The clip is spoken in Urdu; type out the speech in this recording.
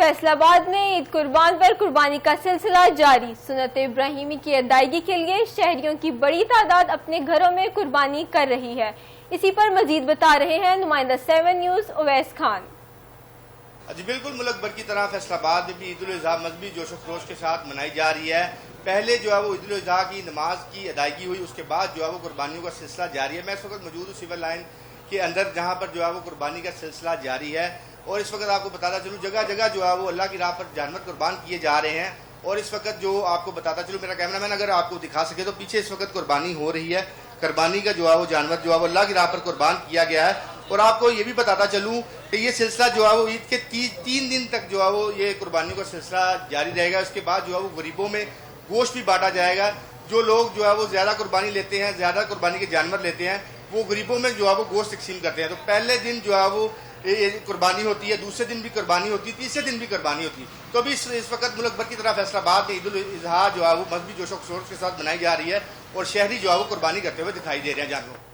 فیصل آباد میں عید قربان پر قربانی کا سلسلہ جاری۔ سنت ابراہیمی کی ادائیگی کے لیے شہریوں کی بڑی تعداد اپنے گھروں میں قربانی کر رہی ہے۔ اسی پر مزید بتا رہے ہیں نمائندہ 7 نیوز اویس خان۔ جی بالکل، ملک بھر کی طرح فیصل آباد میں بھی عید الاضحیٰ مذہبی جوش و خروش کے ساتھ منائی جا رہی ہے۔ پہلے جو ہے وہ عید الاضحیٰ کی نماز کی ادائیگی ہوئی، اس کے بعد جو ہے وہ قربانیوں کا سلسلہ جاری ہے۔ میں اس وقت موجود ہوں سول لائن کے اندر، جہاں پر جو ہے وہ قربانی کا سلسلہ جاری ہے، اور اس وقت آپ کو بتاتا چلوں جگہ جگہ جو ہے وہ اللہ کی راہ پر جانور قربان کیے جا رہے ہیں۔ اور اس وقت جو آپ کو بتاتا چلوں، میرا کیمرہ مین اگر آپ کو دکھا سکے تو پیچھے اس وقت قربانی ہو رہی ہے۔ قربانی کا جو ہے وہ جانور جو ہے وہ اللہ کی راہ پر قربان کیا گیا ہے۔ اور آپ کو یہ بھی بتاتا چلوں کہ یہ سلسلہ جو ہے وہ عید کے 3 دن تک جو ہے وہ یہ قربانیوں کا سلسلہ جاری رہے گا۔ اس کے بعد جو ہے وہ غریبوں میں گوشت بھی بانٹا جائے گا۔ جو لوگ جو ہے وہ زیادہ قربانی لیتے ہیں، زیادہ قربانی کے جانور لیتے ہیں، وہ غریبوں میں جو ہے وہ گوشت تقسیم کرتے ہیں۔ تو پہلے دن جو ہے وہ قربانی ہوتی ہے، دوسرے دن بھی قربانی ہوتی ہے، تیسرے دن بھی قربانی ہوتی ہے۔ تو ابھی اس وقت ملک بھر کی طرح فیصل آباد میں عید الاضحیٰ جو ہے وہ مذہبی جوش و خروش کے ساتھ منائی جا رہی ہے، اور شہری جو ہے وہ قربانی کرتے ہوئے دکھائی دے رہے ہیں جانوروں۔